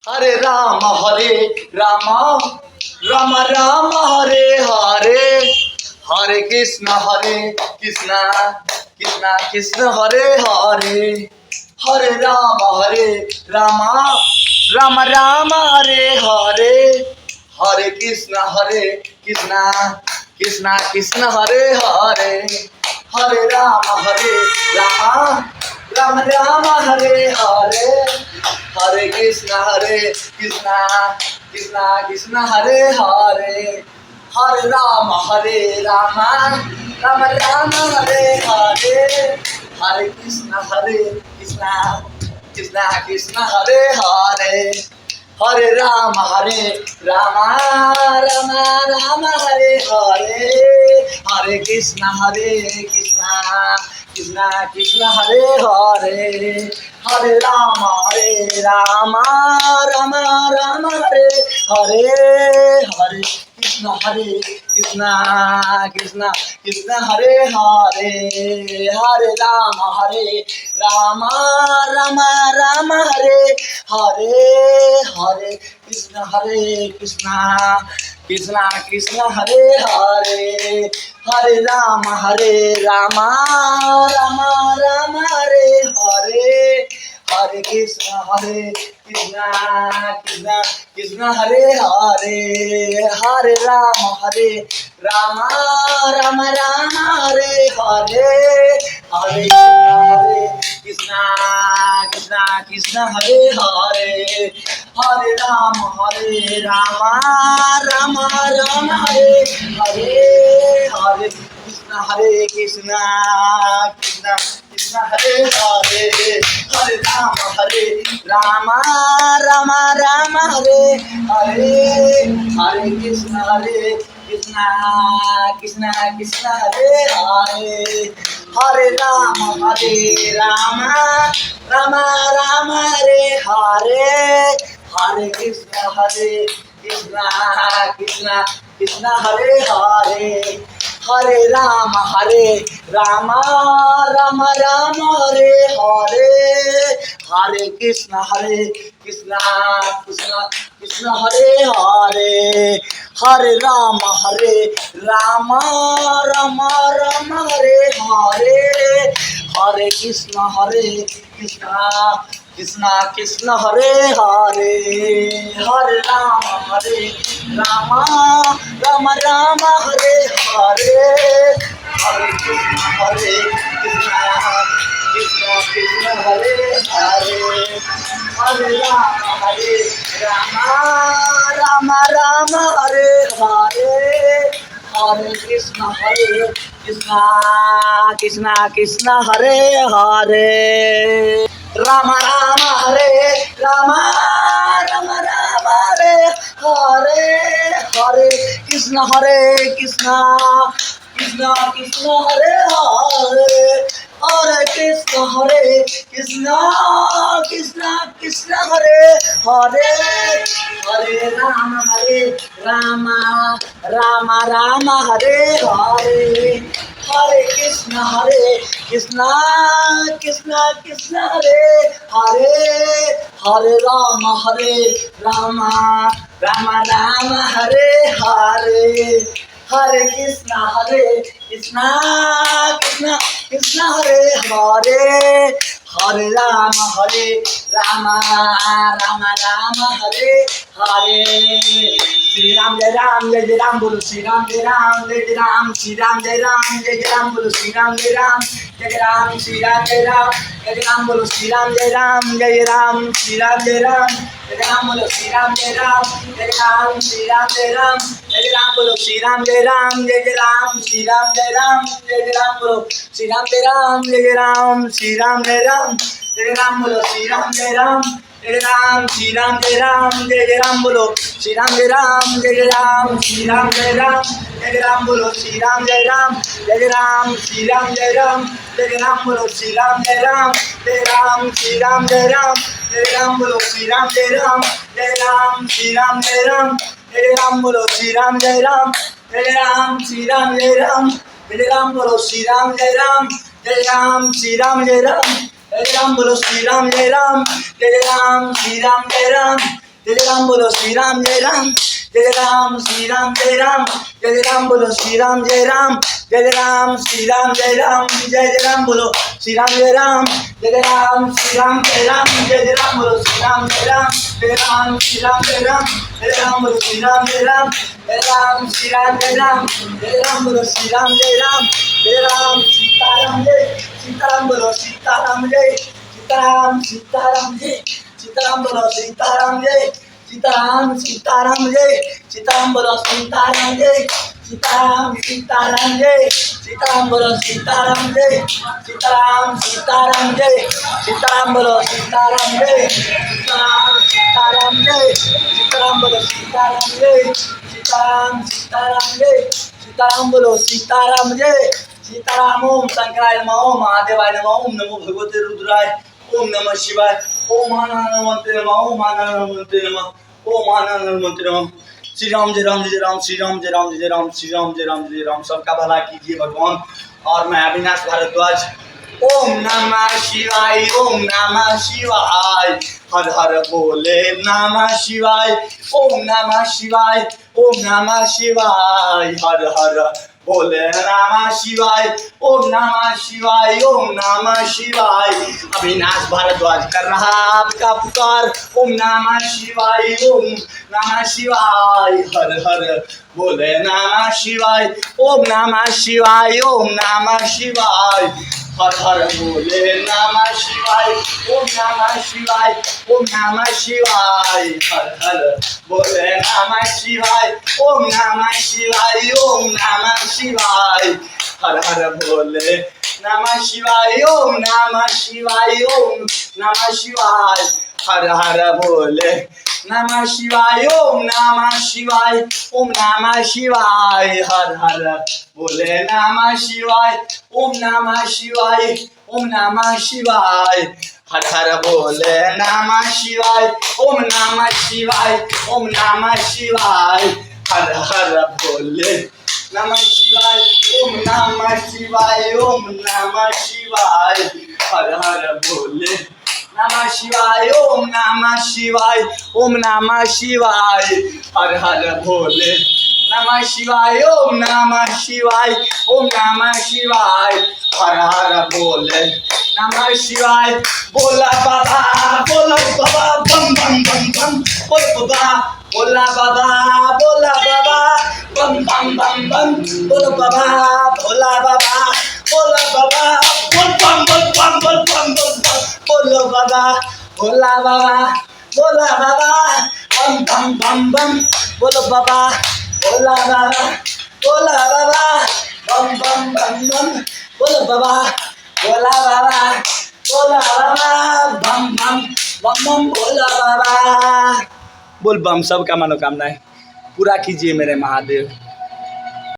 हरे राम राम राम हरे हरे कृष्ण कृष्ण कृष्ण हरे हरे राम राम राम हरे हरे कृष्ण कृष्ण कृष्ण हरे राम राम राम हरे कृष्ण कृष्ण कृष्ण हरे राम राम राम हरे कृष्ण कृष्ण कृष्ण हरे राम राम राम हरे कृष्ण कृष्ण कृष्ण हरे राम राम राम हरे कृष्ण कृष्ण कृष्ण हरे राम राम राम हरे कृष्ण कृष्ण कृष्ण हरे राम राम राम हरे कृष्ण कृष्ण कृष्ण कृष्ण हरे राम राम राम हरे कृष्ण कृष्ण कृष्ण हरे राम राम राम हरे कृष्ण कृष्ण कृष्ण हरे राम राम राम हरे कृष्ण कृष्ण कृष्ण कृष्ण हरे राम राम राम हरे कृष्ण कृष्ण कृष्ण कृष्ण हरे राम राम राम हरे कृष्ण कृष्ण कृष्ण कृष्ण हरे राम राम राम हरे कृष्ण कृष्ण कृष्ण हरे राम राम राम हरे कृष्ण कृष्ण कृष्ण हरे राम राम राम हरे कृष्ण कृष्ण कृष्ण राम राम राम राम हरे कृष्ण कृष्ण कृष्ण कृष्ण हरे कृष्ण कृष्ण कृष्ण कृष्ण हरे राम राम राम हरे कृष्ण कृष्ण कृष्ण कृष्ण हरे राम राम राम हरे कृष्ण कृष्ण कृष्ण कृष्ण हरे राम राम राम श्री राम जय राम बोलो श्री राम जय राम श्री राम जय राम बोलो श्री राम जय राम श्री राम जय राम बोलो श्री राम जय राम श्री राम जय राम बोलो श्री राम जय राम श्री राम जय राम बोलो श्री राम जय राम श्री राम जय राम बोलो श्री राम जय राम श्री राम जय राम बोलो श्री राम जय श्री राम जय राम बोलो श्री राम जय श्री राम जय राम बोलो श्री राम जय श्री राम जय राम बोलो श्री राम जय श्री राम जय राम बोलो श्री राम जय श्री राम जय राम बोलो श्री राम जय श्री राम जय राम बोलो श्री राम जय श्री राम जय राम बोलो श्री राम जय श्री राम जय जय राम बोलो श्री राम जय राम जय राम श्री राम जय राम जय राम बोलो श्री राम जय राम जय राम श्री राम जय राम जय राम बोलो श्री राम जय राम जय राम श्री राम जय राम जय राम बोलो श्री राम जय राम जय राम श्री राम जय राम जय राम बोलो श्री राम जय राम जय राम श्री राम जय राम जय राम बोलो श्री राम जय राम जय राम सीताराम जय सीताराम बोलो सीताराम जय सीताराम सीताराम जय सीताराम बोलो सीताराम जय सीताराम सीताराम जय सीताराम बोलो सीताराम जय सीताराम सीताराम जय सीताराम बोलो सीताराम जय सीताराम सीताराम जय सीताराम बोलो सीताराम जय सीताराम सीताराम जय सीताराम बोलो सीताराम जय सीताराम सीताराम जय सीताराम बोलो सीताराम जय सीताराम। ओम शंकराय नमः ओम महादेवाय नमः ओम नमो भगवते रुद्राय ओम नमः शिवाय ओम आनंदमंते नमः ओम आनंदमंते नमः ओम आनंदमंते नमः। श्री राम जय राम जय राम श्री राम जय राम जय राम श्री राम जय राम जय राम। सबका भला कीजिए भगवान। और मैं अविनाश भारद्वाज। ओम नमः शिवाय ओम नमः शिवाय हर हर बोले नमः शिवाय ओम नमः शिवाय ओम नमः शिवाय हर हर बोले नमः शिवाय ओम नमः शिवाय ओम नमः शिवाय। अविनाश भारद्वाज कर रहा आपका पुकार ओम नमः शिवाय ओम नमः शिवाय हर हर बोले नमः शिवाय ओम नमः शिवाय ओम नमः शिवाय हर हर बोले नमः शिवाय ओम नमः शिवाय ओम नमः शिवाय हर हर बोले नमः शिवाय ओम नमः शिवाय ओम नमः शिवाय हर हर बोले नमः शिवाय ओम नमः शिवाय ओम नमः शिवाय हर हर बोले नमः शिवाय ओम नमः शिवाय ओम नमः शिवाय हर हर बोले नमः शिवाय ओम नमः शिवाय ओम नमः शिवाय हर हर बोले नमः शिवाय ओम नमः शिवाय ओम नमः शिवाय हर हर बोले नमः शिवाय ओम नमः शिवाय ओम नमः शिवाय हर हर बोले नमः शिवाय ओम नमः शिवाय ओम नमः शिवाय हर हर भोले नमः शिवाय ओम नमः शिवाय ओम नमः शिवाय हर हर भोले नमः शिवाय। बोला बाबा बम बम बम बम बोल बाबा बोला बाबा बम बम बम बम बोल बाबा भोला बाबा बोला बाबा बोल बम बोल बम बोल बम बोल बम बोलो बाबा भोला बाबा बोला बाबा बम बम बम बम बोलो बाबा भोला बाबा बोला बाबा बम बम बम बम बोलो बाबा भोला बाबा बोला बाबा बम बम बम बम बोला बाबा। बोल बम। सबका मनोकामनाएं पूरा कीजिए मेरे महादेव।